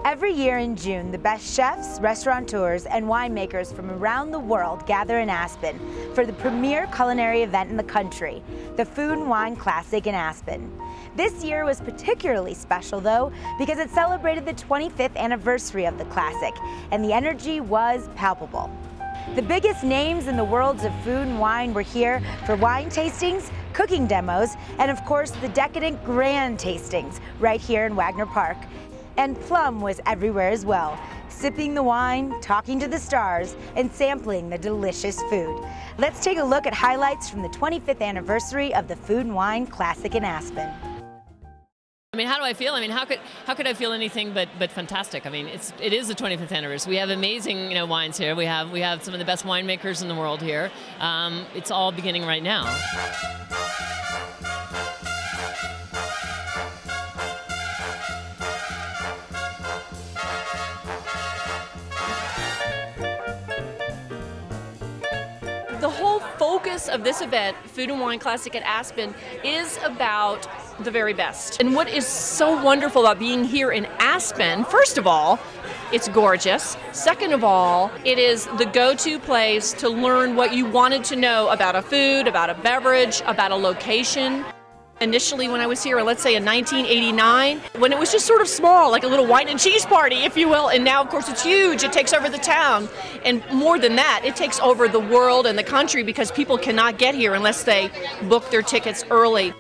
Every year in June, the best chefs, restaurateurs, and winemakers from around the world gather in Aspen for the premier culinary event in the country, the Food and Wine Classic in Aspen. This year was particularly special, though, because it celebrated the 25th anniversary of the Classic, and the energy was palpable. The biggest names in the worlds of food and wine were here for wine tastings, cooking demos, and of course the decadent grand tastings right here in Wagner Park. And Plum was everywhere as well, sipping the wine, talking to the stars, and sampling the delicious food. Let's take a look at highlights from the 25th anniversary of the Food and Wine Classic in Aspen. I mean, how do I feel? I mean, how could I feel anything but fantastic? I mean, it is the 25th anniversary. We have amazing, wines here. We have some of the best winemakers in the world here. It's all beginning right now. The whole focus of this event, Food and Wine Classic at Aspen, is about the very best. And what is so wonderful about being here in Aspen, first of all, it's gorgeous. Second of all, it is the go-to place to learn what you wanted to know about a food, about a beverage, about a location. Initially when I was here, let's say in 1989, when it was just sort of small, like a little wine and cheese party, if you will, and now of course it's huge, it takes over the town. And more than that, it takes over the world and the country because people cannot get here unless they book their tickets early.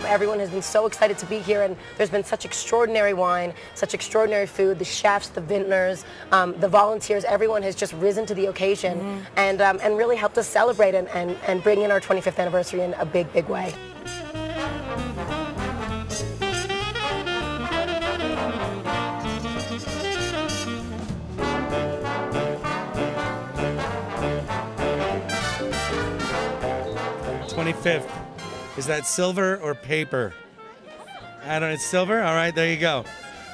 Everyone has been so excited to be here, and there's been such extraordinary wine, such extraordinary food. The chefs, the vintners, the volunteers, everyone has just risen to the occasion and really helped us celebrate and bring in our 25th anniversary in a big, big way. '25th. Is that silver or paper? I don't know, it's silver? All right, there you go.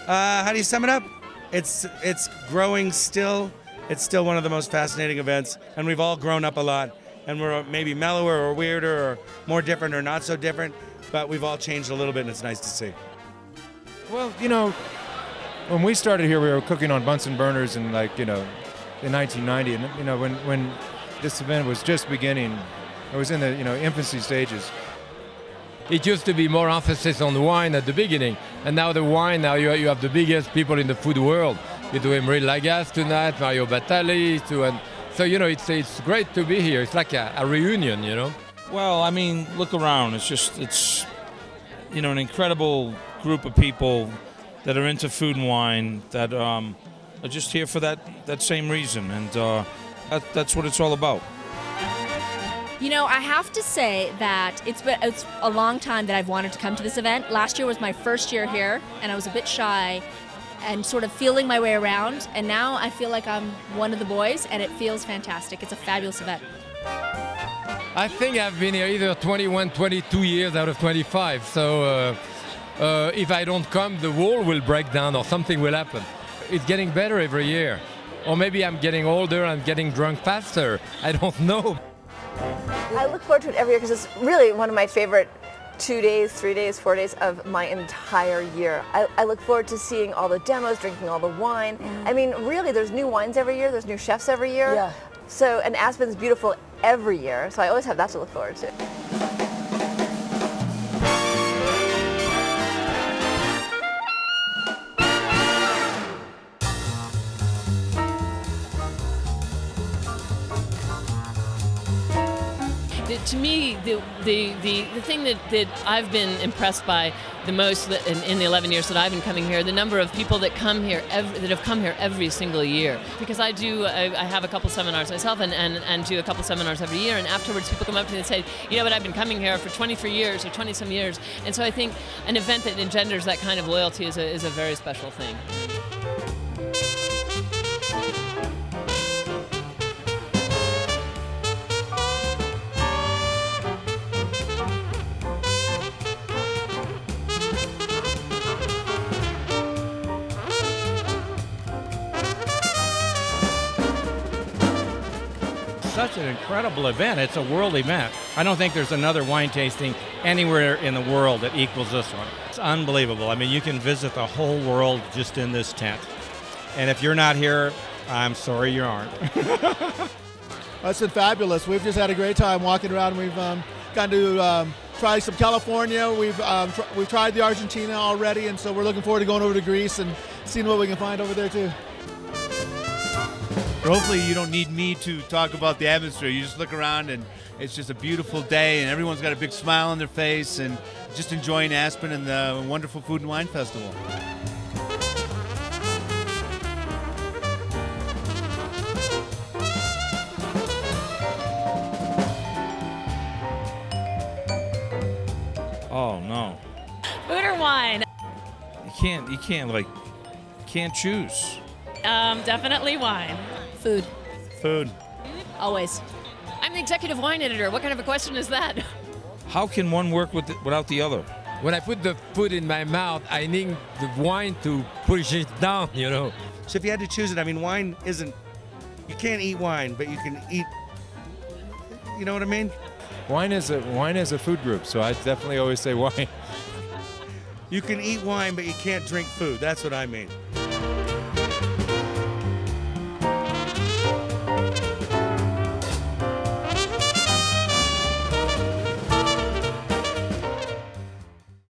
How do you sum it up? It's growing still. It's still one of the most fascinating events, and we've all grown up a lot, and we're maybe mellower or weirder or more different or not so different, but we've all changed a little bit, and it's nice to see. Well, when we started here, we were cooking on Bunsen burners in in 1990, and when this event was just beginning, it was in the infancy stages. It used to be more emphasis on wine at the beginning, and now the wine, you have the biggest people in the food world. You're doing Relive tonight, Mario Batali, and so it's great to be here. It's like a reunion, Well, I mean, look around. It's an incredible group of people that are into food and wine that are just here for that same reason, and that's what it's all about. I have to say that it's a long time that I've wanted to come to this event. Last year was my first year here, and I was a bit shy and sort of feeling my way around, and now I feel like I'm one of the boys, and it feels fantastic. It's a fabulous event. I think I've been here either 21, 22 years out of 25, so if I don't come, the wall will break down or something will happen. It's getting better every year. Or maybe I'm getting older and getting drunk faster. I don't know. I look forward to it every year because it's really one of my favorite 2 days, 3 days, 4 days of my entire year. I look forward to seeing all the demos, drinking all the wine. I mean, really, there's new wines every year, there's new chefs every year. Yeah. So, and Aspen's beautiful every year, so I always have that to look forward to. To me, the thing that I've been impressed by the most in the 11 years that I've been coming here, the number of people that come here that have come here every single year. Because I have a couple seminars myself and do a couple seminars every year, and afterwards people come up to me and say, I've been coming here for 23 years or 20-some years. And so I think an event that engenders that kind of loyalty is a very special thing. Such an incredible event. It's a world event. I don't think there's another wine tasting anywhere in the world that equals this one. It's unbelievable. I mean, you can visit the whole world just in this tent. And if you're not here, I'm sorry you aren't. It's been fabulous. We've just had a great time walking around. We've gotten to try some California. We've tried the Argentina already, and so we're looking forward to going over to Greece and seeing what we can find over there too. Hopefully you don't need me to talk about the atmosphere. You just look around and it's just a beautiful day and everyone's got a big smile on their face and just enjoying Aspen and the wonderful Food and Wine Festival. Oh no. Food or wine? You can't choose. Definitely wine. Food. Food. Always. I'm the executive wine editor. What kind of a question is that? How can one work without the other? When I put the food in my mouth, I need the wine to push it down, you know. So if you had to choose it, I mean, wine isn't, you can't eat wine, but you can eat, you know what I mean? Wine is a food group, so I definitely always say wine. You can eat wine, but you can't drink food. That's what I mean.